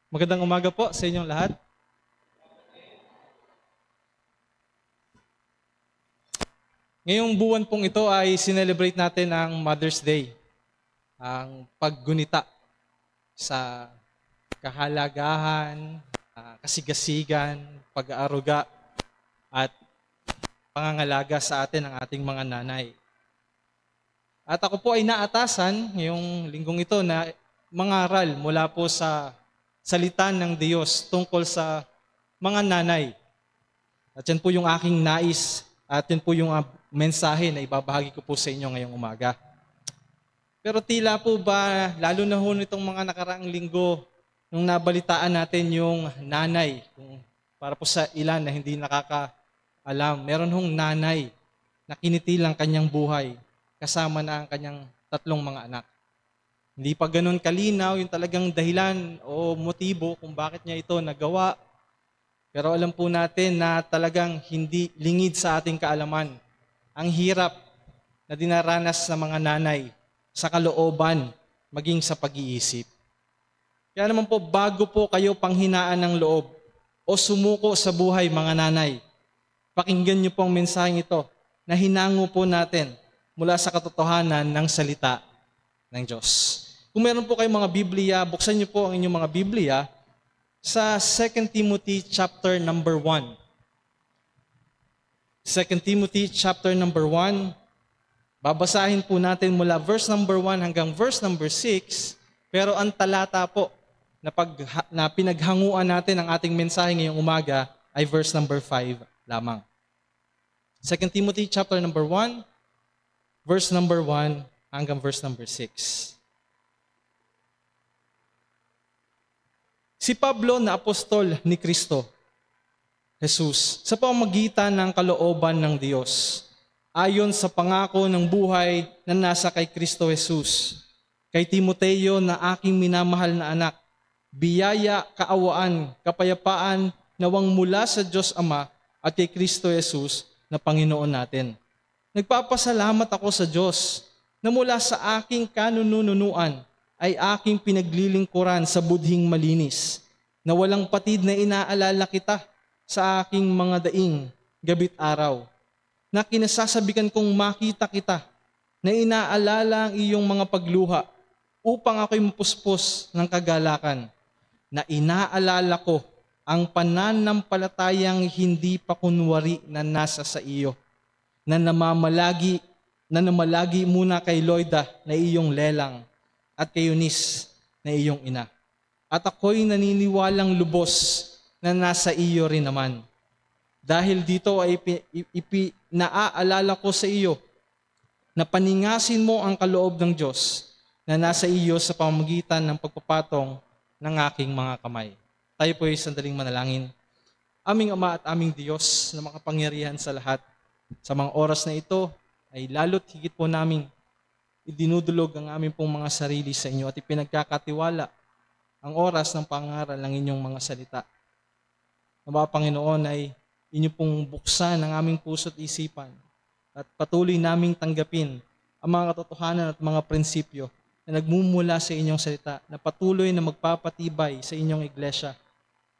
Magandang umaga po sa inyong lahat. Ngayong buwan pong ito ay sinelebrate natin ang Mother's Day, ang paggunita sa kahalagahan, kasigasigan, pag-aaruga at pangangalaga sa atin ng ating mga nanay. At ako po ay naatasan ngayong linggong ito na mangaral mula po sa salita ng Diyos tungkol sa mga nanay. At yan po yung aking nais at yan po yung mensahe na ibabahagi ko po sa inyo ngayong umaga. Pero tila po ba, lalo na ho nitong mga nakaraang linggo, nung nabalitaan natin yung nanay, para po sa ilan na hindi nakakaalam, meron hong nanay na kinitilang kanyang buhay kasama na ang kanyang 3 mga anak. Hindi pa ganun kalinaw yung talagang dahilan o motibo kung bakit niya ito nagawa. Pero alam po natin na talagang hindi lingid sa ating kaalaman ang hirap na dinaranas ng mga nanay sa kalooban maging sa pag-iisip. Kaya naman po bago po kayo panghinaan ng loob o sumuko sa buhay mga nanay, pakinggan niyo po ang mensaheng ito na hinango po natin mula sa katotohanan ng salita ng Diyos. Kung meron po kayong mga Biblia, buksan niyo po ang inyong mga Biblia sa 2 Timothy chapter number 1. 2 Timothy chapter number 1. Babasahin po natin mula verse number 1 hanggang verse number 6. Pero ang talata po na pinaghanguan natin ang ating mensahe ngayong umaga ay verse number 5 lamang. 2 Timothy chapter number 1, verse number 1 hanggang verse number 6. Si Pablo na apostol ni Kristo Jesus sa pamamagitan ng kalooban ng Diyos ayon sa pangako ng buhay na nasa kay Kristo Jesus. Kay Timoteo na aking minamahal na anak, biyaya, kaawaan, kapayapaan nawang mula sa Diyos Ama at kay Kristo Jesus na Panginoon natin. Nagpapasalamat ako sa Diyos na mula sa aking kanununuan ay aking pinaglilingkuran sa budhing malinis, na walang patid na inaalala kita sa aking mga daing gabit araw, na kinasasabikan kong makita kita, na inaalala ang iyong mga pagluha, upang ako'y mapuspos ng kagalakan, na inaalala ko ang pananampalatayang hindi pa kunwari na nasa sa iyo, na namalagi muna kay Loida na iyong lelang, at kay Eunice na iyong ina. At ako'y naniniwalang lubos na nasa iyo rin naman. Dahil dito ay naaalala ko sa iyo na paningasin mo ang kaloob ng Diyos na nasa iyo sa pamamagitan ng pagpapatong ng aking mga kamay. Tayo po ay sandaling manalangin. Aming Ama at aming Diyos na makapangyarihan sa lahat, sa mga oras na ito ay lalo't higit po naming idinudulog ang aming pong mga sarili sa inyo at ipinagkakatiwala ang oras ng pangaral ng inyong mga salita. Nawa Panginoon ay inyo pong buksan ang aming puso't isipan at patuloy naming tanggapin ang mga katotohanan at mga prinsipyo na nagmumula sa inyong salita na patuloy na magpapatibay sa inyong iglesia,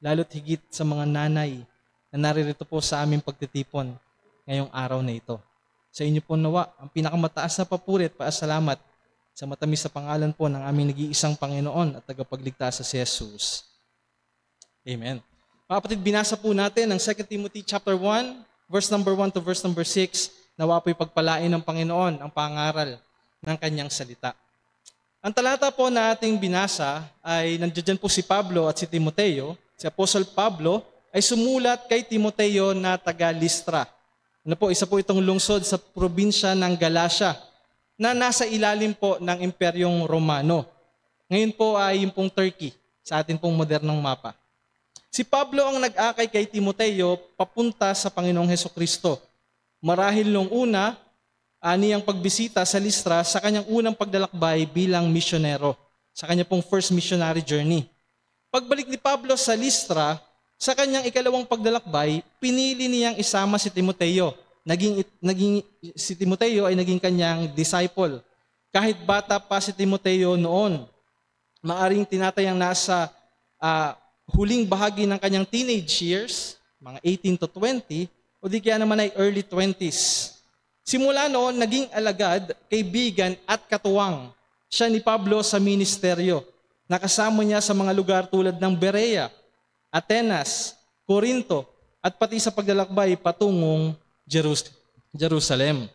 lalo't higit sa mga nanay na naririto po sa aming pagtitipon ngayong araw na ito. Sa inyo po nawa, ang pinakamataas na papuri at paasalamat sa matamis na pangalan po ng aming nag-iisang Panginoon at tagapagligtas sa si Jesus. Amen. Mga kapatid, binasa po natin ang 2 Timothy chapter 1, verse number 1 to verse number 6, nawa po'y pagpalain ng Panginoon ang pangaral ng kanyang salita. Ang talata po na ating binasa ay nandiyan po si Pablo at si Timoteo. Si Apostle Pablo ay sumulat kay Timoteo na taga Listra. Isa po itong lungsod sa probinsya ng Galacia na nasa ilalim po ng Imperyong Romano. Ngayon po ay yung pong Turkey sa ating pong modernong mapa. Si Pablo ang nag-akay kay Timoteo papunta sa Panginoong Hesukristo. Marahil nung una, niyang pagbisita sa Listra sa kanyang unang paglalakbay bilang misyonero, sa kanyang pong first missionary journey. Pagbalik ni Pablo sa Listra, sa kanyang ikalawang paglalakbay, pinili niyang isama si Timoteo. Si Timoteo ay naging kanyang disciple. Kahit bata pa si Timoteo noon, maaring tinatayang nasa huling bahagi ng kanyang teenage years, mga 18 to 20, o di kaya naman ay early 20s. Simula noon, naging alagad, kaibigan at katuwang siya ni Pablo sa ministeryo. Nakasama niya sa mga lugar tulad ng Berea, Atenas, Corinto, at pati sa paglalakbay patungong Jerusalem.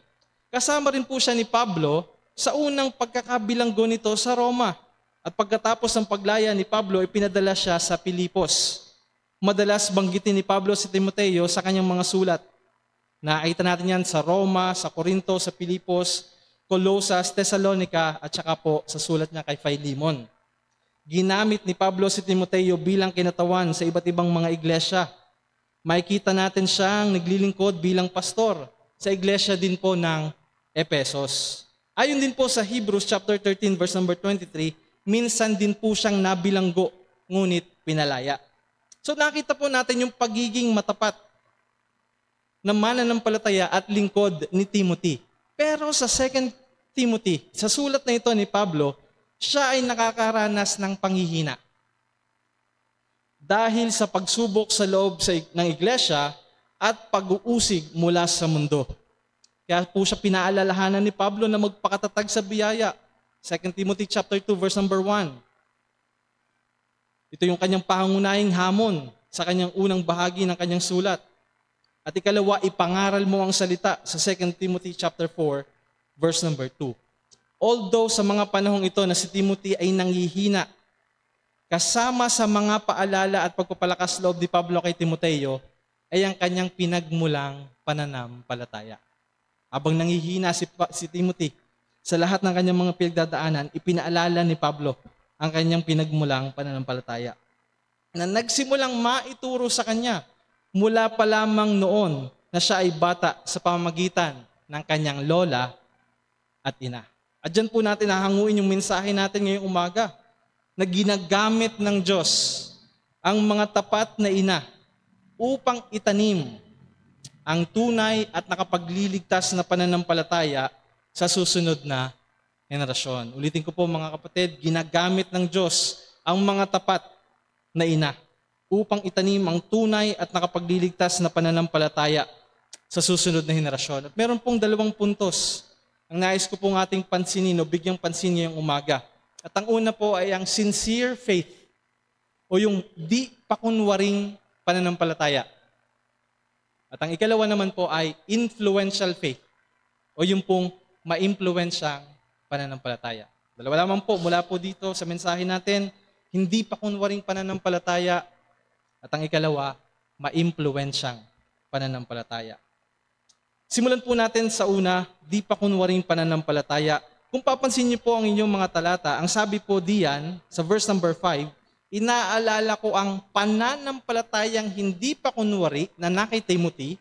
Kasama rin po siya ni Pablo sa unang pagkakabilanggo nito sa Roma. At pagkatapos ng paglaya ni Pablo, ipinadala siya sa Pilipos. Madalas banggitin ni Pablo si Timoteo sa kanyang mga sulat. Nakita natin yan sa Roma, sa Corinto, sa Pilipos, Colosas, Thessalonica, at saka po sa sulat niya kay Philemon. Ginamit ni Pablo si Timoteo bilang kinatawan sa iba't ibang mga iglesia. Makikita natin siyang naglilingkod bilang pastor sa iglesia din po ng Ephesus. Ayon din po sa Hebrews chapter 13 verse number 23, minsan din po siyang nabilanggo, ngunit pinalaya. So nakita po natin yung pagiging matapat na mananampalataya at lingkod ni Timothy. Pero sa 2 Timothy, sa sulat na ito ni Pablo, siya ay nakakaranas ng panghihina. Dahil sa pagsubok sa loob ng iglesia at pag-uusig mula sa mundo. Kaya po siya pinaalalahanan ni Pablo na magpakatatag sa biyaya. 2 Timothy chapter 2 verse number 1. Ito yung kanyang pangunahing hamon sa kanyang unang bahagi ng kanyang sulat. At ikalawa, ipangaral mo ang salita sa 2 Timothy chapter 4, verse number 2. Although sa mga panahong ito na si Timothy ay nanghihina, kasama sa mga paalala at pagpapalakas loob ni Pablo kay Timoteo, ay ang kanyang pinagmulang pananampalataya. Habang nanghihina si Timothy, sa lahat ng kanyang mga pinagdadaanan, ipinaalala ni Pablo ang kanyang pinagmulang pananampalataya. Na nagsimulang maituro sa kanya, mula pa lamang noon na siya ay bata sa pamamagitan ng kanyang lola at ina. At dyan po natin hahanguin yung mensahe natin ngayong umaga na ginagamit ng Diyos ang mga tapat na ina upang itanim ang tunay at nakapagliligtas na pananampalataya sa susunod na henerasyon. Ulitin ko po mga kapatid, ginagamit ng Diyos ang mga tapat na ina upang itanim ang tunay at nakapagliligtas na pananampalataya sa susunod na henerasyon. At meron pong 2 puntos ang nais ko pong ating pansinin o bigyang pansin ngayong umaga. At ang una po ay ang sincere faith o yung di pakunwaring pananampalataya. At ang ikalawa naman po ay influential faith o yung pong ma-impluensyang pananampalataya. Dalawa lamang po mula po dito sa mensahe natin, hindi pakunwaring pananampalataya. At ang ikalawa, ma-impluensyang pananampalataya. Simulan po natin sa una, di pa kunwaring pananampalataya. Kung papansin niyo po ang inyong mga talata, ang sabi po diyan sa verse number 5, inaalala ko ang pananampalatayang hindi pa kunwari na kay Timothy.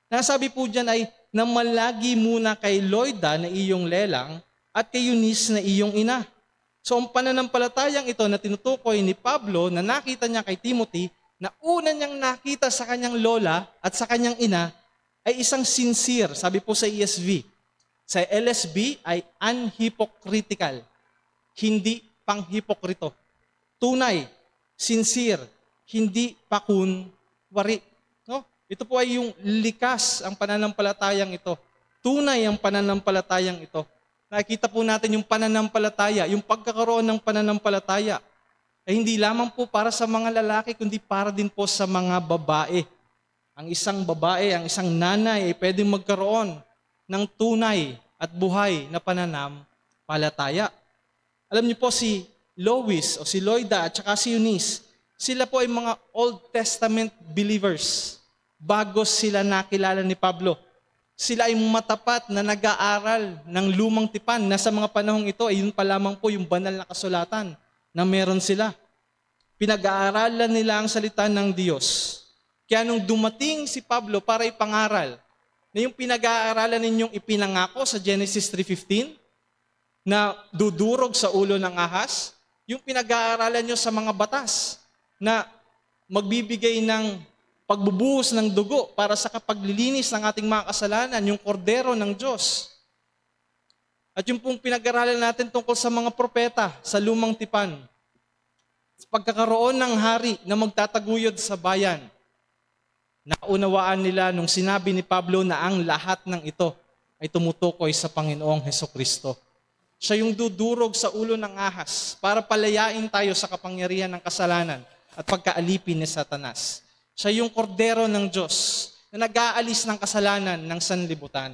Nasabi po diyan ay namalagi muna kay Loida na iyong lelang at kay Eunice na iyong ina. So ang pananampalatayang ito na tinutukoy ni Pablo na nakita niya kay Timothy, na una niyang nakita sa kanyang lola at sa kanyang ina ay isang sincere, sabi po sa ESV. Sa LSB ay unhypocritical, hindi panghipokrito. Tunay, sincere, hindi pakunwari. No? Ito po ay yung likas ang pananampalatayang ito. Tunay ang pananampalatayang ito. Nakikita po natin yung pananampalataya, yung pagkakaroon ng pananampalataya ay hindi lamang po para sa mga lalaki, kundi para din po sa mga babae. Ang isang babae, ang isang nanay ay pwedeng magkaroon ng tunay at buhay na pananampalataya. Alam niyo po si Lois o si Loida at saka si Eunice, sila po ay mga Old Testament believers bago sila nakilala ni Pablo. Sila ay matapat na nag-aaral ng lumang tipan na sa mga panahong ito ay yun pa lamang po yung banal na kasulatan na meron sila. Pinag-aaralan nila ang salita ng Diyos. Kaya nung dumating si Pablo para ipangaral, na yung pinag-aaralan ninyong ipinangako sa Genesis 3:15, na dudurog sa ulo ng ahas, yung pinag-aaralan nyo sa mga batas, na magbibigay ng pagbubuhos ng dugo para sa kapaglilinis ng ating mga kasalanan, yung kordero ng Diyos. At yung pong pinag-aralan natin tungkol sa mga propeta sa lumang tipan. pagkakaroon ng hari na magtataguyod sa bayan. Naunawaan nila nung sinabi ni Pablo na ang lahat ng ito ay tumutukoy sa Panginoong Hesukristo. Siya yung dudurog sa ulo ng ahas para palayain tayo sa kapangyarihan ng kasalanan at pagkaalipin ni Satanas. Siya yung kordero ng Diyos na nag-aalis ng kasalanan ng sanlibutan.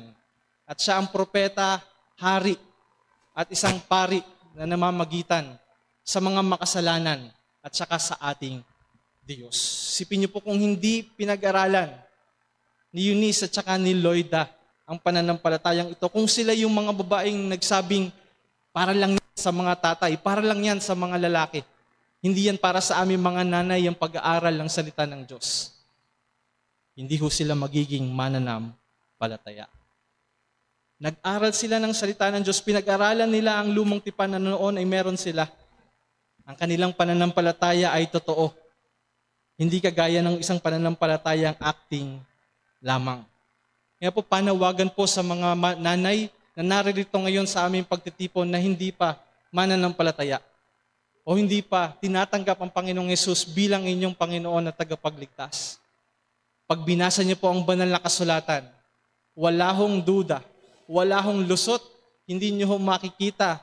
At siya ang propeta, hari, at isang pari na namamagitan sa mga makasalanan at saka sa ating Diyos. Sipin niyo po kung hindi pinag-aralan ni Eunice at saka ni Loida ang pananampalatayang ito, kung sila yung mga babaeng nagsabing, para lang yan sa mga tatay, para lang yan sa mga lalaki. Hindi yan para sa aming mga nanay ang pag-aaral ng salita ng Diyos. Hindi ho sila magiging mananampalataya. Nag-aral sila ng salita ng Diyos, pinag-aralan nila ang lumang tipan na noon ay meron sila. Ang kanilang pananampalataya ay totoo. Hindi kagaya ng isang pananampalatayang acting lamang. Kaya po panawagan po sa mga nanay na naririto ngayon sa aming pagtitipon na hindi pa mananampalataya o hindi pa tinatanggap ang Panginoong Hesus bilang inyong Panginoon na tagapagligtas. Pag binasa niyo po ang banal na kasulatan, wala hong duda, wala hong lusot, hindi niyo ho makikita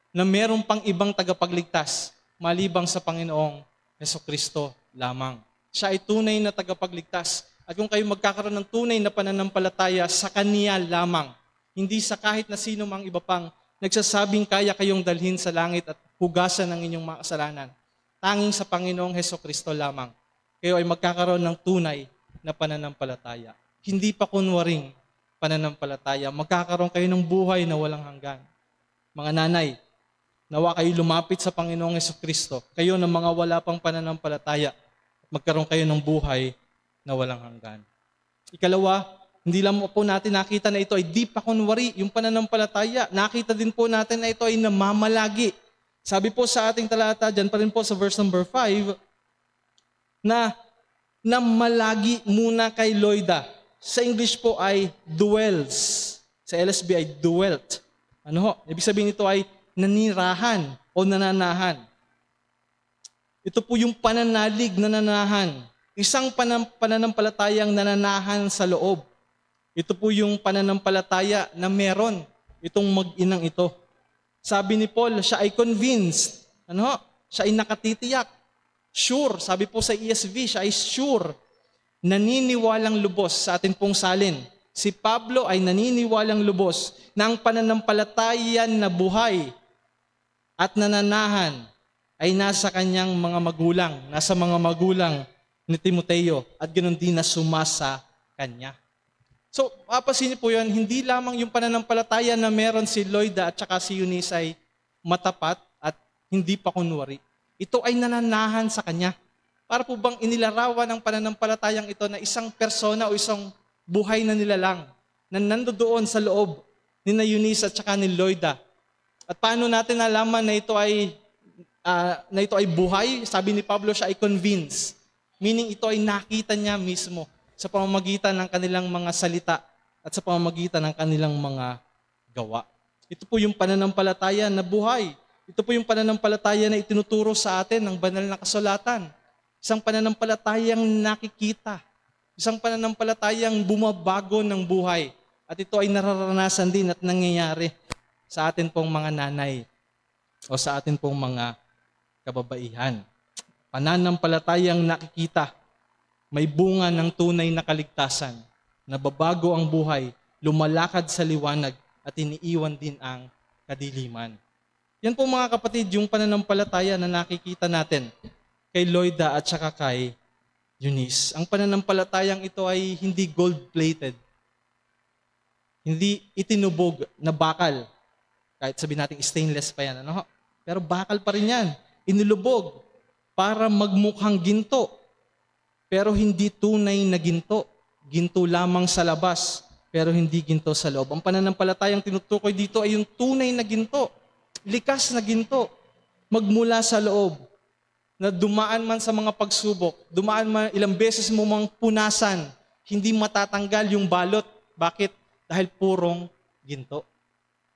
na meron pang ibang tagapagligtas malibang sa Panginoong Hesukristo lamang. Siya ay tunay na tagapagligtas. At kung kayo magkakaroon ng tunay na pananampalataya sa Kanya lamang, hindi sa kahit na sino mang iba pang nagsasabing kaya kayong dalhin sa langit at hugasan ng inyong mga kasalanan, tanging sa Panginoong Hesukristo lamang, kayo ay magkakaroon ng tunay na pananampalataya. Hindi pa kunwaring pananampalataya, magkakaroon kayo ng buhay na walang hanggan. Mga nanay, nawa kayo lumapit sa Panginoong Hesukristo, kayo na mga wala pang pananampalataya, magkaroon kayo ng buhay na walang hanggan. Ikalawa, hindi lang po natin nakita na ito ay di pa kunwari yung pananampalataya. Nakita din po natin na ito ay namamalagi. Sabi po sa ating talata, dyan pa rin po sa verse number 5, na namalagi muna kay Loida. Sa English po ay dwells. Sa LSB ay dwelt. Ano ho? Ibig sabihin nito ay nanirahan o nananahan. Ito po yung pananalig na nananahan. Isang pananampalatayang nananahan sa loob. Ito po yung pananampalataya na meron itong mag-inang ito. Sabi ni Paul, siya ay convinced. Ano ho? Siya ay nakatitiyak. Sure. Sabi po sa ESV, siya ay sure. Naniniwalang lubos sa atin pong salin. Si Pablo ay naniniwalang lubos na ang pananampalatayan na buhay at nananahan ay nasa kanyang mga magulang, nasa mga magulang ni Timoteo at ganoon din na sumasa kanya. So, papasin niyo po yun, hindi lamang yung pananampalataya na meron si Loida at saka si Eunice ay matapat at hindi pa kunwari. Ito ay nananahan sa kanya. Para po bang inilarawan ng pananampalatayang ito na isang persona o isang buhay na nilalang na nandoon sa loob ni Eunice at saka ni Loida. At paano natin nalaman na ito ay buhay? Sabi ni Pablo, siya ay convinced. Meaning ito ay nakita niya mismo sa pamamagitan ng kanilang mga salita at sa pamamagitan ng kanilang mga gawa. Ito po yung pananampalataya na buhay. Ito po yung pananampalataya na itinuturo sa atin ng banal na kasulatan. Isang pananampalatayang nakikita. Isang pananampalatayang bumabago ng buhay. At ito ay nararanasan din at nangyayari sa atin pong mga nanay o sa atin pong mga kababaihan. Pananampalatayang nakikita, may bunga ng tunay na kaligtasan, nababago ang buhay, lumalakad sa liwanag at iniiwan din ang kadiliman. Yan po mga kapatid, yung pananampalataya na nakikita natin kay Loida at saka kay Eunice. Ang pananampalatayang ito ay hindi gold-plated, hindi itinubog na bakal. Kahit sabihin natin stainless pa yan, ano? Pero bakal pa rin yan. Inilubog para magmukhang ginto. Pero hindi tunay na ginto. Ginto lamang sa labas, pero hindi ginto sa loob. Ang pananampalatayang tinutukoy dito ay yung tunay na ginto. Likas na ginto. Magmula sa loob. Na dumaan man sa mga pagsubok, dumaan man ilang beses mo mang punasan, hindi matatanggal yung balot. Bakit? Dahil purong ginto.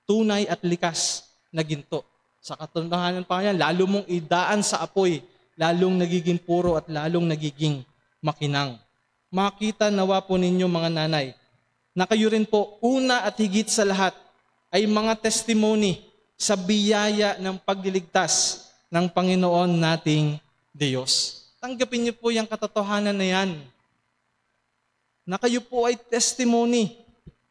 Tunay at likas na ginto. Sa katotohanan pa yan, lalo mong idaan sa apoy, lalong nagiging puro at lalong nagiging makinang. Makita nawa po ninyo mga nanay, na kayo rin po una at higit sa lahat ay mga testimony sa biyaya ng pagliligtas ng Panginoon nating Diyos. Tanggapin niyo po yung katotohanan na yan, na kayo po ay testimony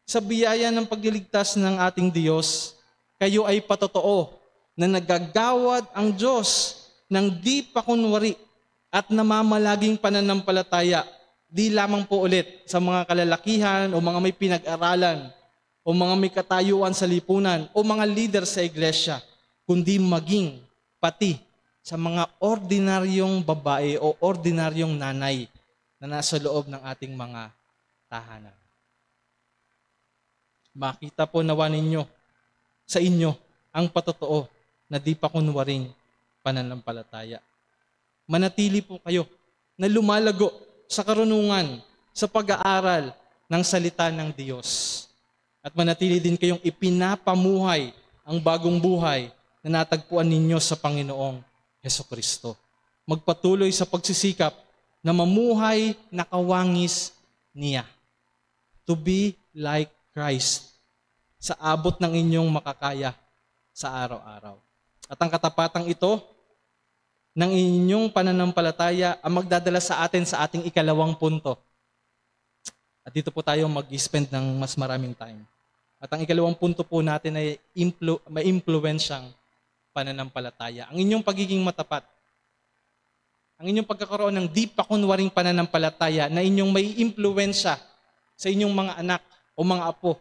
sa biyaya ng pagliligtas ng ating Diyos. Kayo ay patotoo na nagagawad ang Diyos ng di pakunwari at namamalaging pananampalataya, di lamang po ulit sa mga kalalakihan o mga may pinag-aralan o mga may katayuan sa lipunan o mga leader sa iglesia, kundi maging pati sa mga ordinaryong babae o ordinaryong nanay na nasa loob ng ating mga tahanan. Makita po nawa ninyo sa inyo ang patotoo na di pakunwaring pananampalataya. Manatili po kayo na lumalago sa karunungan, sa pag-aaral ng salita ng Diyos. At manatili din kayong ipinapamuhay ang bagong buhay na natagpuan ninyo sa Panginoong Hesukristo. Magpatuloy sa pagsisikap na mamuhay na kawangis niya. To be like Christ sa abot ng inyong makakaya sa araw-araw. At ang katapatang ito ng inyong pananampalataya ang magdadala sa atin sa ating ikalawang punto. At dito po tayo mag-spend ng mas maraming time. At ang ikalawang punto po natin ay maimpluwensyang pananampalataya. Ang inyong pagiging matapat. Ang inyong pagkakaroon ng di pakunwaring pananampalataya na inyong maiimpluwensya sa inyong mga anak o mga apo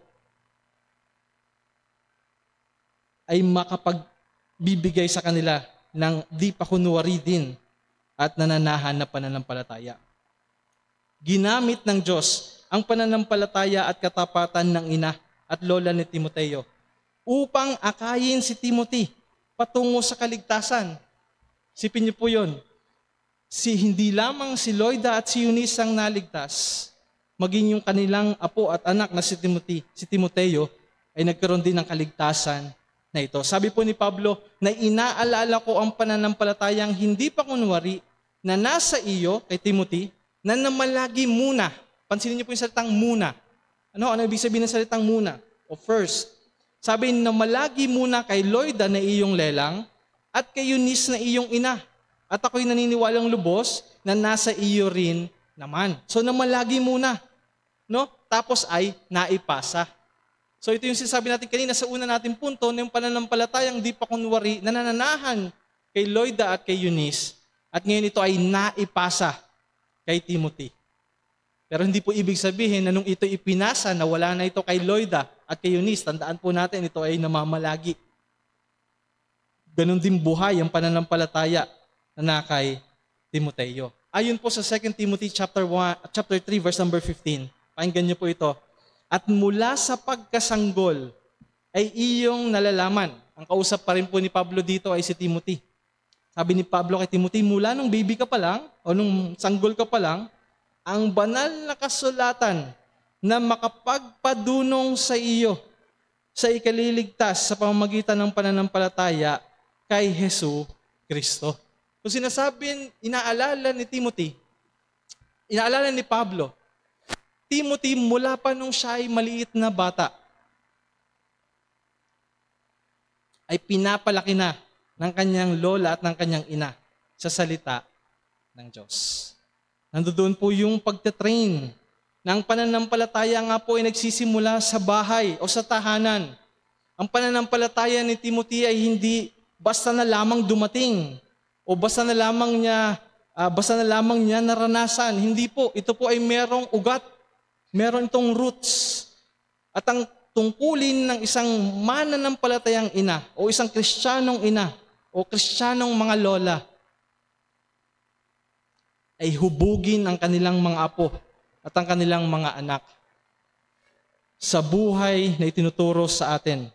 ay makapagbibigay sa kanila ng di pakunwari din at nananahan na pananampalataya. Ginamit ng Diyos ang pananampalataya at katapatan ng ina at lola ni Timoteo upang akayin si Timothy patungo sa kaligtasan. Sipin niyo po yun. Hindi lamang si Loida at si Eunice ang naligtas, maging yung kanilang apo at anak na si Timoteo ay nagkaroon din ng kaligtasan na ito. Sabi po ni Pablo na inaalala ko ang pananampalatayang hindi pa kunwari na nasa iyo, kay Timothy, na namalagi muna. Pansinin niyo po yung salitang muna. Ano ibig sabihin ng salitang muna? O first. Sabi na malagi muna kay Loida na iyong lelang at kay Eunice na iyong ina. At ako'y naniniwalang lubos na nasa iyo rin naman. So namalagi muna. No? Tapos ay naipasa. So ito yung sinasabi natin kanina sa una nating punto na yung pananampalatayang di pa kunwari na nananahan kay Loida at kay Eunice. At ngayon ito ay naipasa kay Timothy. Pero hindi po ibig sabihin na nung ito ipinasa na wala na ito kay Loida at kay Eunice, tandaan po natin ito ay namamalagi. Ganon din buhay ang pananampalataya na kay Timoteo. Ayon po sa 2 Timothy chapter 3 verse number 15. Pakinggan niyo po ito. At mula sa pagkasanggol ay iyong nalalaman. Ang kausap pa rin po ni Pablo dito ay si Timothy. Sabi ni Pablo kay Timothy, mula nung baby ka pa lang, o nung sanggol ka pa lang, ang banal na kasulatan na makapagpadunong sa iyo sa ikaliligtas sa pamamagitan ng pananampalataya kay Hesu Kristo. Kung sinasabing, inaalala ni Pablo, Timothy mula pa nung siya ay maliit na bata, ay pinapalaki na ng kanyang lola at ng kanyang ina sa salita ng Diyos. Nandoon po yung pagte-train ng pananampalataya nga po ay nagsisimula sa bahay o sa tahanan. Ang pananampalataya ni Timothy ay hindi basta na lamang dumating o basta na lamang niya naranasan. Hindi po, ito po ay merong ugat. Meron itong roots. At ang tungkulin ng isang mananampalatayang ina o isang Kristiyanong ina o Kristiyanong mga lola ay hubugin ang kanilang mga apo at ang kanilang mga anak sa buhay na itinuturo sa atin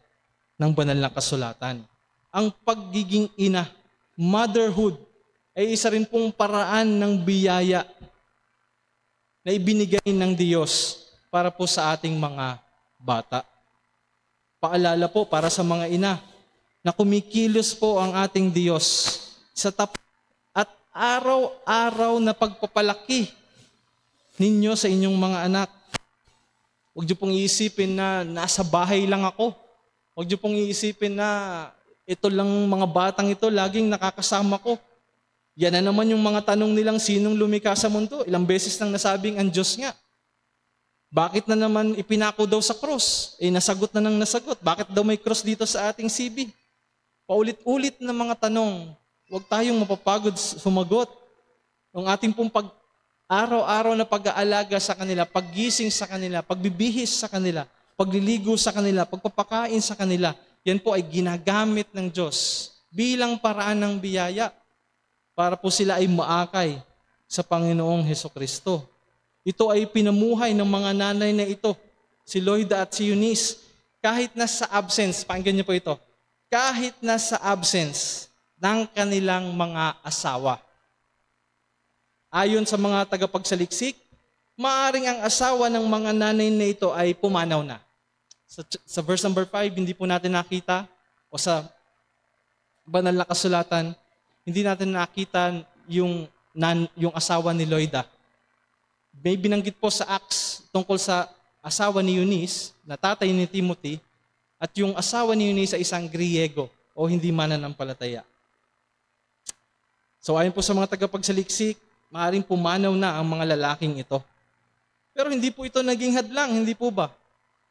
ng banal na kasulatan. Ang pagiging ina, motherhood, ay isa rin pong paraan ng biyaya na ibinigay ng Diyos para po sa ating mga bata. Paalala po para sa mga ina na kumikilos po ang ating Diyos sa tapat at araw-araw na pagpapalaki ninyo sa inyong mga anak. Huwag niyo pong iisipin na nasa bahay lang ako. Huwag niyo pong iisipin na ito lang mga batang ito, laging nakakasama ko. Yan na naman yung mga tanong nilang sinong lumikha sa mundo. Ilang beses nang nasabing ang Diyos nga. Bakit na naman ipinako daw sa cross? Nasagot na nang nasagot. Bakit daw may cross dito sa ating CB? Paulit-ulit na mga tanong. Huwag tayong mapapagod sumagot. Ang ating pong araw-araw na pag-aalaga sa kanila, paggising sa kanila, pagbibihis sa kanila, pagliligo sa kanila, pagpapakain sa kanila, yan po ay ginagamit ng Diyos bilang paraan ng biyaya para po sila ay maakay sa Panginoong Hesukristo. Ito ay pinamuhay ng mga nanay na ito, si Loida at si Eunice, kahit nasa absence, pakinggan niyo po ito, kahit nasa absence ng kanilang mga asawa. Ayon sa mga tagapagsaliksik, maaring ang asawa ng mga nanay na ito ay pumanaw na. Sa verse number 5, hindi po natin nakita, o sa banal na kasulatan, hindi natin nakita yung asawa ni Loida. May binanggit po sa Acts tungkol sa asawa ni Eunice, na tatay ni Timothy, at yung asawa ni Eunice ay isang Griego o hindi mananampalataya. So ayon po sa mga tagapagsaliksik, maaaring pumanaw na ang mga lalaking ito. Pero hindi po ito naging hadlang, hindi po ba?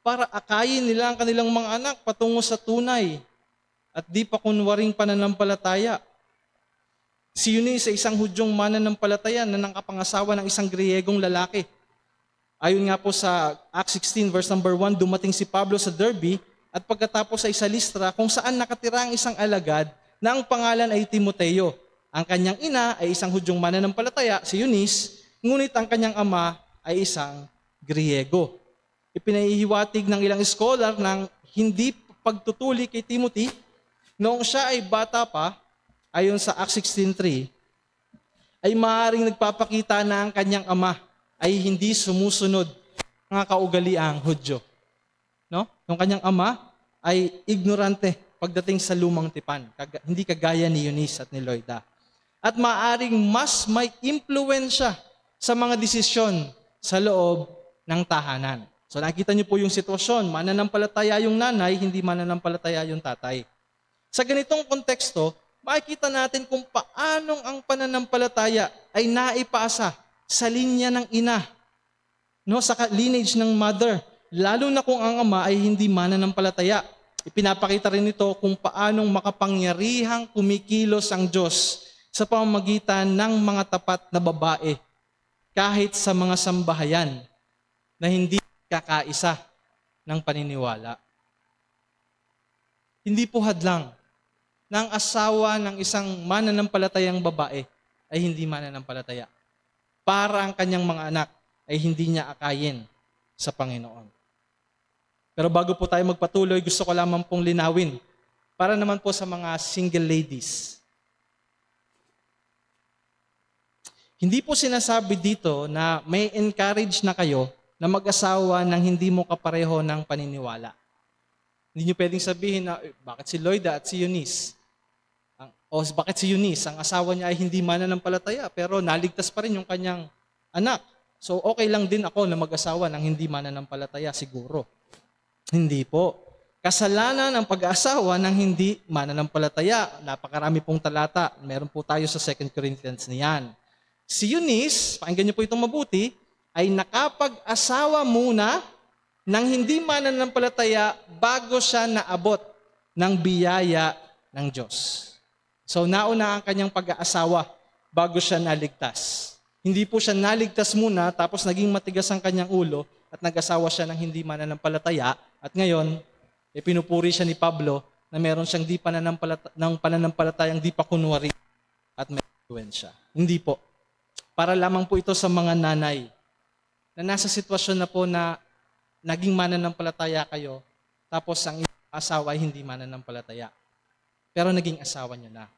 Para akayin nila ang kanilang mga anak patungo sa tunay at di pa kunwaring pananampalataya. Si Eunice ay isang Hudyong mananampalataya na nangkapangasawa ng isang Griegong lalaki. Ayon nga po sa Acts 16 verse number 1, dumating si Pablo sa Derbe at pagkatapos ay sa Listra kung saan nakatira ang isang alagad na ang pangalan ay Timoteo. Ang kanyang ina ay isang Hudyong mananampalataya, si Eunice, ngunit ang kanyang ama ay isang Griego. Ipinahihiwatig ng ilang scholar ng hindi pagtutuli kay Timothy noong siya ay bata pa, ayon sa Acts 16:3, ay maaaring nagpapakita na ang kanyang ama ay hindi sumusunod ng kaugaliang Hudyo. No? Yung kanyang ama ay ignorante pagdating sa lumang tipan, hindi kagaya ni Eunice at ni Loida. At maaaring mas may impluwensya sa mga desisyon sa loob ng tahanan. So nakita niyo po yung sitwasyon, mananampalataya yung nanay, hindi mananampalataya yung tatay. Sa ganitong konteksto, makikita natin kung paanong ang pananampalataya ay naipasa sa linya ng ina, no, sa lineage ng mother, lalo na kung ang ama ay hindi mananampalataya. Ipinapakita rin ito kung paanong makapangyarihang kumikilos ang Diyos sa pamamagitan ng mga tapat na babae kahit sa mga sambahayan na hindi kakaisa ng paniniwala. Hindi po hadlang na ang asawa ng isang mananampalatayang babae ay hindi mananampalataya para ang kanyang mga anak ay hindi niya akayin sa Panginoon. Pero bago po tayo magpatuloy, gusto ko lamang pong linawin para naman po sa mga single ladies. Hindi po sinasabi dito na may encourage na kayo na mag-asawa ng hindi mo kapareho ng paniniwala. Hindi nyo pwedeng sabihin na, bakit si Loida at si Eunice? Bakit si Eunice? Ang asawa niya ay hindi mananampalataya, pero naligtas pa rin yung kanyang anak. So okay lang din ako na mag-asawa ng hindi mananampalataya, siguro. Hindi po. Kasalanan ang pag-aasawa ng hindi mananampalataya. Napakarami pong talata. Meron po tayo sa 2 Corinthians niyan. Si Eunice, pakinggan niyo po itong mabuti, ay nakapag-asawa muna ng hindi mananampalataya bago siya naabot ng biyaya ng Diyos. So nauna ang kanyang pag-aasawa bago siya naligtas. Hindi po siya naligtas muna tapos naging matigas ang kanyang ulo at nag-asawa siya ng hindi mananampalataya at ngayon, pinupuri siya ni Pablo na meron siyang pananampalatayang di pa kunwari at may influensya. Hindi po. Para lamang po ito sa mga nanay na nasa sitwasyon na po na naging mananampalataya kayo, tapos ang asawa ay hindi mananampalataya. Pero naging asawa niyo na.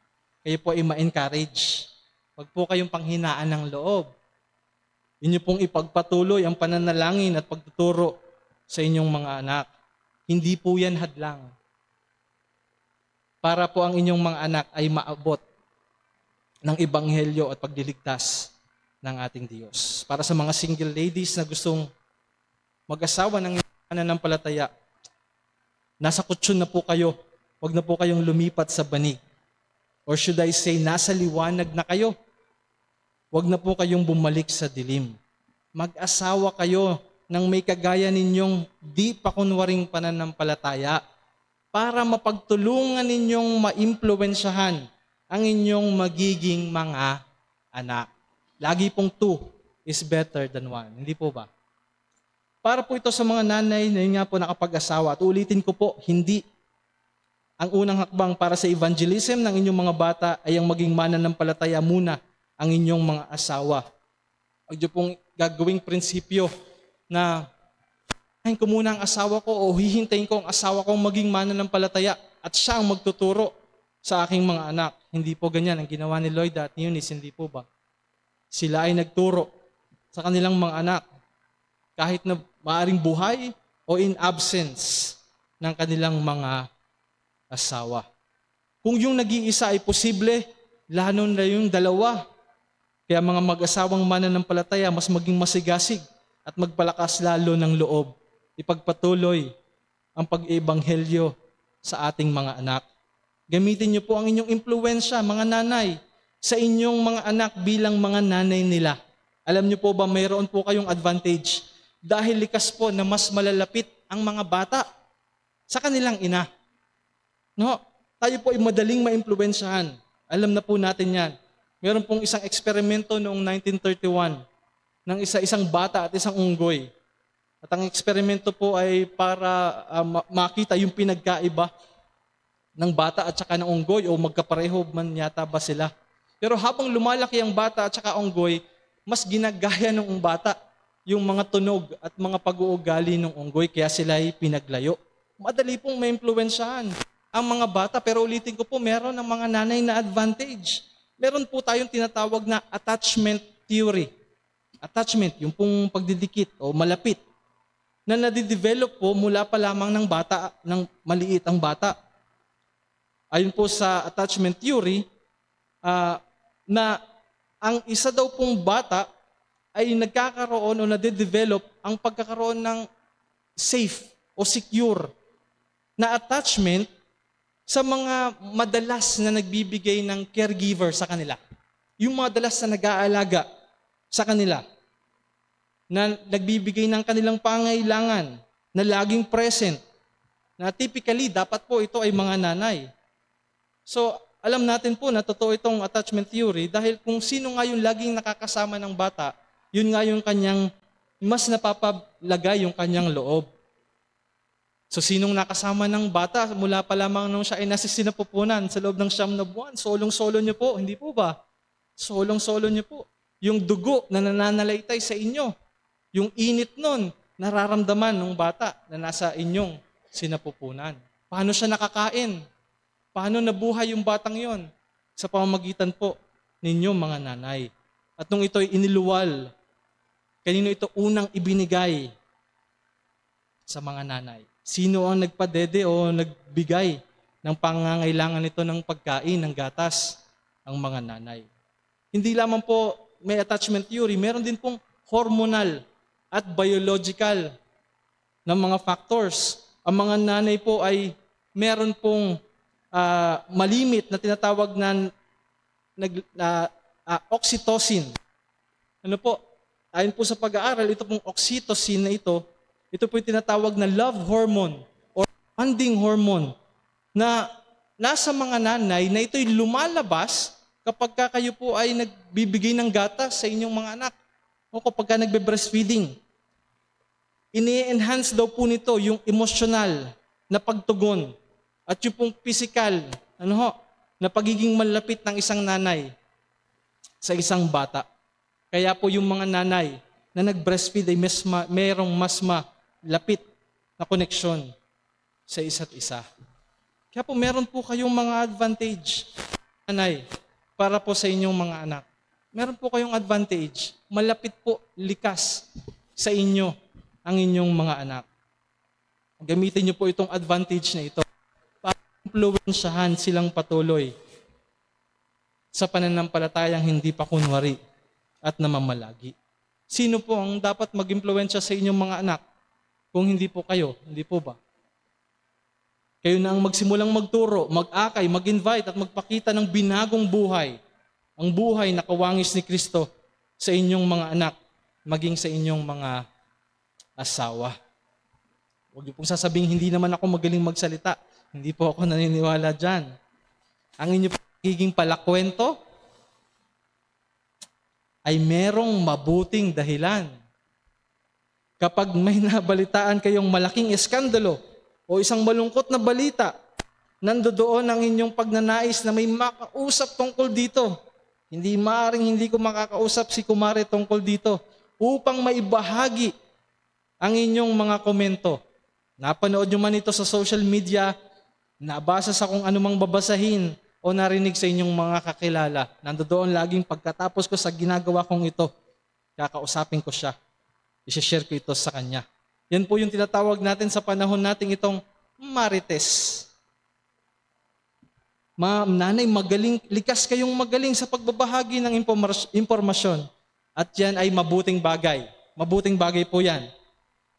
Kayo po ay ma-encourage. Huwag po kayong panghinaan ng loob. Inyo pong ipagpatuloy ang pananalangin at pagtuturo sa inyong mga anak. Hindi po yan hadlang. Para po ang inyong mga anak ay maabot ng ebanghelyo at pagliligtas ng ating Diyos. Para sa mga single ladies na gustong mag-asawa ng pananampalataya, nasa kutsyon na po kayo. Huwag na po kayong lumipat sa banig. Or should I say, nasa liwanag na kayo. Huwag na po kayong bumalik sa dilim. Mag-asawa kayo ng may kagaya ninyong di pa kunwaring pananampalataya para mapagtulungan ninyong maimpluwensyahan ang inyong magiging mga anak. Lagi pong 2 is better than 1. Hindi po ba? Para po ito sa mga nanay na yun nga po nakapag-asawa. At ulitin ko po, hindi. Ang unang hakbang para sa evangelism ng inyong mga bata ay ang maging mananampalataya muna ang inyong mga asawa. Huwag niyo pong gagawing prinsipyo na hintayin ko muna ang asawa ko o hihintayin ko ang asawa ko maging mananampalataya at siya ang magtuturo sa aking mga anak. Hindi po ganyan ang ginawa ni Lloyd at ni Eunice, hindi po ba? Sila ay nagturo sa kanilang mga anak kahit na maaring buhay o in absence ng kanilang mga asawa. Kung yung nag-iisa ay posible, lalo na yung dalawa. Kaya mga mag-asawang mananampalataya, mas maging masigasig at magpalakas lalo ng loob. Ipagpatuloy ang pag-ebanghelyo sa ating mga anak. Gamitin niyo po ang inyong impluwensya, mga nanay, sa inyong mga anak bilang mga nanay nila. Alam niyo po ba, mayroon po kayong advantage dahil likas po na mas malalapit ang mga bata sa kanilang ina. No, tayo po ay madaling maimpluwensyahan. Alam na po natin yan. Meron pong isang eksperimento noong 1931 ng isang bata at isang unggoy. At ang eksperimento po ay para makita yung pinagkaiba ng bata at saka ng unggoy o magkapareho man yata ba sila. Pero habang lumalaki ang bata at saka unggoy, mas ginagaya ng bata yung mga tunog at mga pag-uugali ng unggoy kaya sila ay pinaglayo. Madali pong maimpluwensyahan ang mga bata, pero ulitin ko po, meron ng mga nanay na advantage. Meron po tayong tinatawag na attachment theory. Attachment, yung pong pagdidikit o malapit, na nadidevelop po mula pa lamang ng bata, ng maliit ang bata. Ayon po sa attachment theory, na ang isa daw pong bata ay nagkakaroon o nadidevelop ang pagkakaroon ng safe o secure na attachment sa mga madalas na nagbibigay ng caregiver sa kanila. Yung madalas na nag-aalaga sa kanila, na nagbibigay ng kanilang pangailangan, na laging present, na typically dapat po ito ay mga nanay. So, alam natin po na totoo itong attachment theory dahil kung sino nga yung laging nakakasama ng bata, yun nga yung kanyang, mas napapalagay yung kanyang loob. So, sinong nakasama ng bata mula pa lamang nung siya ay nasa sinapupunan sa loob ng 9 na buwan? Solong-solo niyo po, hindi po ba? Solong-solo niyo po. Yung dugo na nananalaytay sa inyo, yung init nun, nararamdaman ng bata na nasa inyong sinapupunan. Paano siya nakakain? Paano nabuhay yung batang yon? Sa pamamagitan po ninyo mga nanay. At nung ito'y iniluwal, kanino ito unang ibinigay sa mga nanay? Sino ang nagpadede o nagbigay ng pangangailangan nito ng pagkain, ng gatas? Ang mga nanay. Hindi lamang po may attachment theory, meron din pong hormonal at biological na mga factors. Ang mga nanay po ay meron pong malimit na tinatawag na oxytocin. Ano po? Ayon po sa pag-aaral, ito pong oxytocin na ito po yung tinatawag na love hormone or bonding hormone na nasa mga nanay na ito'y lumalabas kapag kayo po ay nagbibigay ng gatas sa inyong mga anak o kapag nagbe-breastfeeding. Ini-enhance daw po nito yung emosyonal na pagtugon at yung pong physical na pagiging malapit ng isang nanay sa isang bata. Kaya po yung mga nanay na nag-breastfeed ay mayroong mas malapit na koneksyon sa isa't isa. Kaya po meron po kayong mga advantage, nanay, para po sa inyong mga anak. Meron po kayong advantage. Malapit po, likas sa inyo ang inyong mga anak. Gamitin niyo po itong advantage na ito para impluwensyahan silang patuloy sa pananampalatayang hindi pa kunwari at namamalagi. Sino po ang dapat mag-impluwensya sa inyong mga anak? Kung hindi po kayo, hindi po ba? Kayo na ang magsimulang magturo, mag-akay, mag-invite at magpakita ng binagong buhay. Ang buhay na kawangis ni Kristo sa inyong mga anak, maging sa inyong mga asawa. Huwag niyo pong sasabing, hindi naman ako magaling magsalita. Hindi po ako naniniwala dyan. Ang inyo pagiging palakwento ay merong mabuting dahilan. Kapag may nabalitaan kayong malaking eskandalo o isang malungkot na balita, nandoon ang inyong pagnanais na may makausap tungkol dito. Hindi maaaring hindi ko makakausap si Kumare tungkol dito upang maibahagi ang inyong mga komento. Napanood nyo man ito sa social media, nabasa sa kung anumang babasahin o narinig sa inyong mga kakilala. Nandoon laging pagkatapos ko sa ginagawa kong ito, kakausapin ko siya. I-share ko ito sa kanya. Yan po yung tinatawag natin sa panahon nating itong marites. Ma'am, nanay, magaling, likas kayong magaling sa pagbabahagi ng impormasyon. At yan ay mabuting bagay. Mabuting bagay po yan.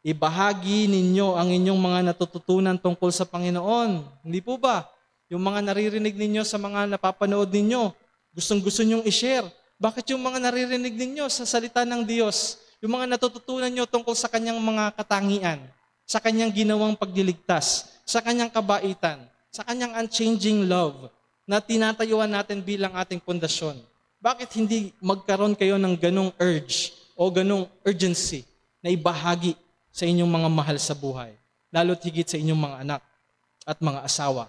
Ibahagi ninyo ang inyong mga natututunan tungkol sa Panginoon. Hindi po ba? Yung mga naririnig ninyo sa mga napapanood ninyo, gustong-gusto nyong i-share. Bakit yung mga naririnig ninyo sa salita ng Diyos, yung mga natututunan nyo tungkol sa kanyang mga katangian, sa kanyang ginawang pagliligtas, sa kanyang kabaitan, sa kanyang unchanging love na tinatayuan natin bilang ating pundasyon. Bakit hindi magkaroon kayo ng ganong urge o ganong urgency na ibahagi sa inyong mga mahal sa buhay, lalo't higit sa inyong mga anak at mga asawa?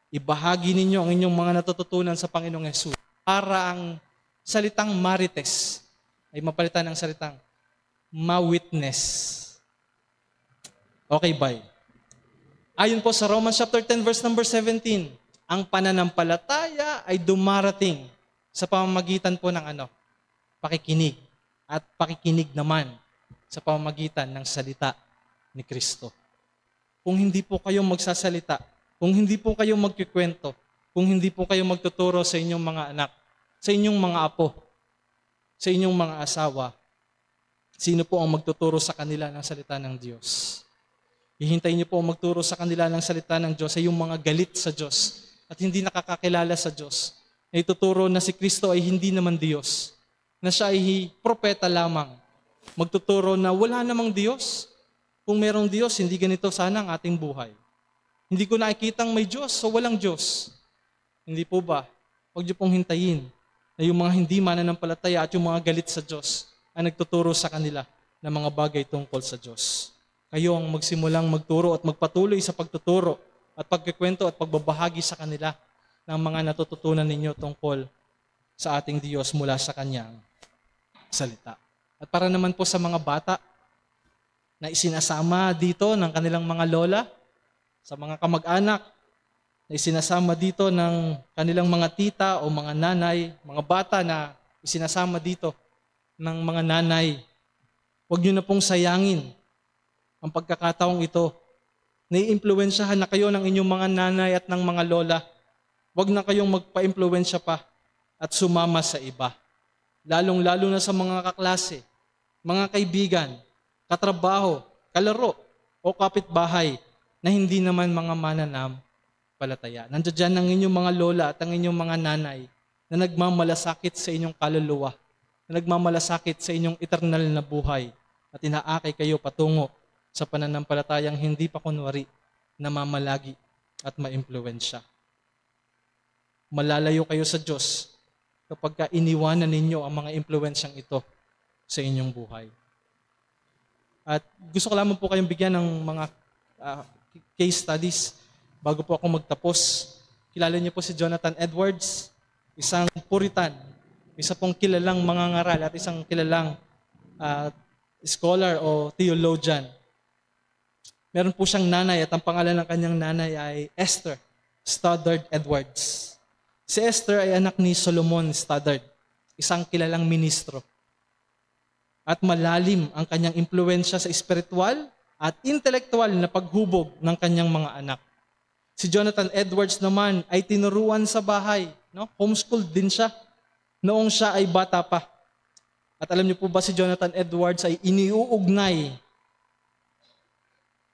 Ibahagi ninyo ang inyong mga natututunan sa Panginoong Hesus para ang salitang marites ay mapalitan ng salitang ma-witness. Okay, bye. Ayon po sa Romans chapter 10 verse number 17, ang pananampalataya ay dumarating sa pamamagitan po ng pakikinig. At pakikinig naman sa pamamagitan ng salita ni Kristo. Kung hindi po kayo magsasalita, kung hindi po kayo magkikwento, kung hindi po kayo magtuturo sa inyong mga anak, sa inyong mga apo, sa inyong mga asawa, sino po ang magtuturo sa kanila ng salita ng Diyos? Hihintayin niyo po ang magturo sa kanila ng salita ng Diyos ay yung mga galit sa Diyos at hindi nakakakilala sa Diyos. Na ituturo na si Kristo ay hindi naman Diyos, na siya ay propeta lamang. Magtuturo na wala namang Diyos. Kung merong Diyos, hindi ganito sana ang ating buhay. Hindi ko nakikitang may Diyos, so walang Diyos. Hindi po ba? Huwag niyo pong hintayin na yung mga hindi mananampalataya at yung mga galit sa Diyos ang nagtuturo sa kanila ng mga bagay tungkol sa Diyos. Kayo ang magsimulang magturo at magpatuloy sa pagtuturo at pagkikwento at pagbabahagi sa kanila ng mga natututunan ninyo tungkol sa ating Diyos mula sa Kanyang salita. At para naman po sa mga bata na isinasama dito ng kanilang mga lola, sa mga kamag-anak, na isinasama dito ng kanilang mga tita o mga nanay, mga bata na isinasama dito ng mga nanay, huwag niyo na pong sayangin ang pagkakataong ito. Naiimpluwensyahan na kayo ng inyong mga nanay at ng mga lola. Huwag na kayong magpa-impluwensya pa at sumama sa iba. Lalong-lalo na sa mga kaklase, mga kaibigan, katrabaho, kalaro, o kapitbahay na hindi naman mga mananampalataya. Nandiyan ang inyong mga lola at ang inyong mga nanay na nagmamalasakit sa inyong kaluluwa, na nagmamalasakit sa inyong eternal na buhay at inaakay kayo patungo sa pananampalatayang hindi pa kunwari na mamalagi at maimpluwensya. Malalayo kayo sa Diyos kapag iniwanan ninyo ang mga impluwensyang ito sa inyong buhay. At gusto ko lamang po kayong bigyan ng mga case studies bago po ako magtapos. Kilala niyo po si Jonathan Edwards, isang Puritan, isa pong kilalang mangangaral at isang kilalang scholar o theologian. Meron po siyang nanay at ang pangalan ng kanyang nanay ay Esther Stoddard Edwards. Si Esther ay anak ni Solomon Stoddard, isang kilalang ministro. At malalim ang kanyang impluwensya sa espiritual at intelektual na paghubog ng kanyang mga anak. Si Jonathan Edwards naman ay tinuruan sa bahay. No? Homeschooled din siya noong siya ay bata pa. At alam niyo po ba si Jonathan Edwards ay iniuugnay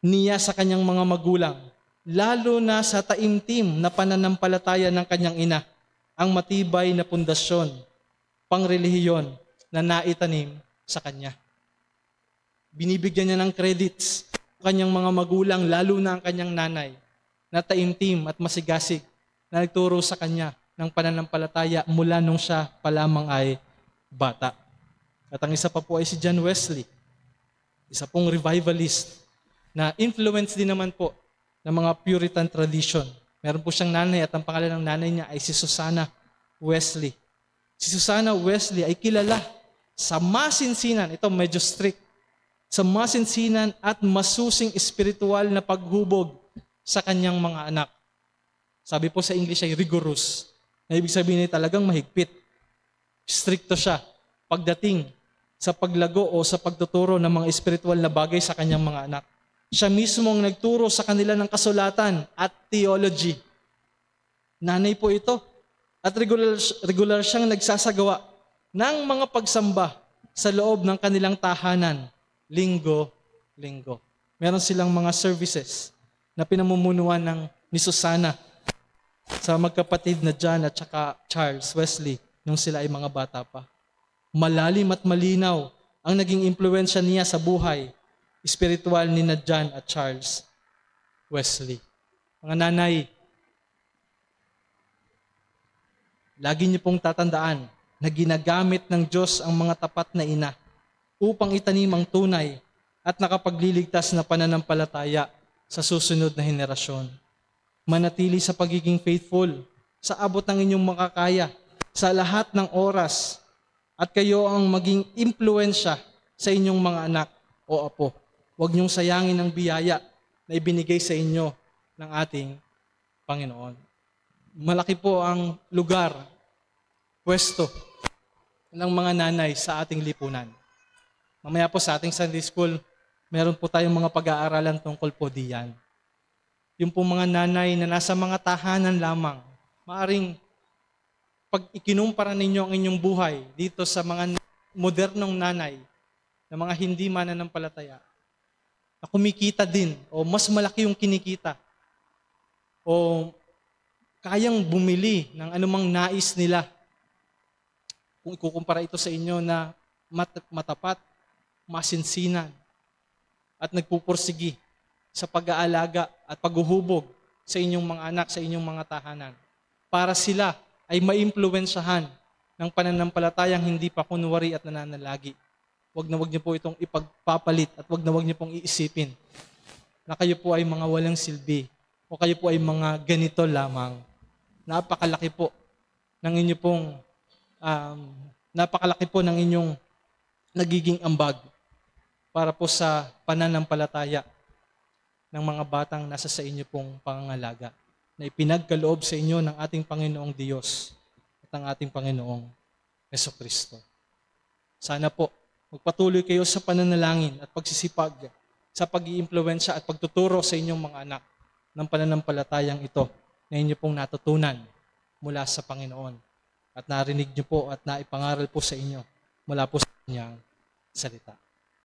niya sa kanyang mga magulang, lalo na sa taimtim na pananampalataya ng kanyang ina, ang matibay na pundasyon, pangrelihiyon na naitanim sa kanya. Binibigyan niya ng credits ang kanyang mga magulang, lalo na ang kanyang nanay, na taimtim at masigasig na nagturo sa kanya ng pananampalataya mula nung siya pa lamang ay bata. At ang isa pa po ay si John Wesley, isa pong revivalist na influence din naman po ng mga Puritan tradition. Meron po siyang nanay at ang pangalan ng nanay niya ay si Susanna Wesley. Si Susanna Wesley ay kilala sa masinsinan, ito medyo strict, sa masinsinan at masusing espiritual na paghubog sa kanyang mga anak. Sabi po sa English ay rigorous. Na ibig sabihin ay talagang mahigpit. Stricto siya pagdating sa paglago o sa pagtuturo ng mga espiritual na bagay sa kanyang mga anak. Siya mismo ang nagturo sa kanila ng kasulatan at theology. Nanay po ito. At regular siyang nagsasagawa ng mga pagsamba sa loob ng kanilang tahanan, linggo-linggo. Meron silang mga services na pinamumunuan ni Susana sa magkapatid na John at saka Charles Wesley nung sila ay mga bata pa. Malalim at malinaw ang naging impluwensya niya sa buhay espiritual ni na John at Charles Wesley. Mga nanay, lagi niyo pong tatandaan na ginagamit ng Diyos ang mga tapat na ina upang itanim ang tunay at nakapagliligtas na pananampalataya sa susunod na henerasyon. Manatili sa pagiging faithful sa abot ng inyong makakaya sa lahat ng oras at kayo ang maging impluensya sa inyong mga anak o apo. Huwag niyong sayangin ang biyaya na ibinigay sa inyo ng ating Panginoon. Malaki po ang lugar, pwesto ng mga nanay sa ating lipunan. Mamaya po sa ating Sunday School, meron po tayong mga pag-aaralan tungkol po diyan. Yung po mga nanay na nasa mga tahanan lamang, maaring pag ikinumpara ninyo ang inyong buhay dito sa mga modernong nanay na mga hindi mananampalataya, na kumikita din o mas malaki yung kinikita o kayang bumili ng anumang nais nila. Kung ikukumpara ito sa inyo na matapat, masinsinan, at nagpupursigi sa pag-aalaga at paghuhubog sa inyong mga anak, sa inyong mga tahanan, para sila ay maimpluwensyahan ng pananampalatayang hindi pa kunwari at nananalagi. Wag niyo po itong ipagpapalit at wag niyo pong iisipin na kayo po ay mga walang silbi o kayo po ay mga ganito lamang. Napakalaki po ng inyong nagiging ambag para po sa pananampalataya ng mga batang nasa sa inyo pong pangangalaga na ipinagkaloob sa inyo ng ating Panginoong Diyos at ng ating Panginoong Jesucristo. Sana po magpatuloy kayo sa pananalangin at pagsisipag sa pag-iimpluwensya at pagtuturo sa inyong mga anak ng pananampalatayang ito na inyo pong natutunan mula sa Panginoon at narinig niyo po at naipangaral po sa inyo mula po sa kanyang salita.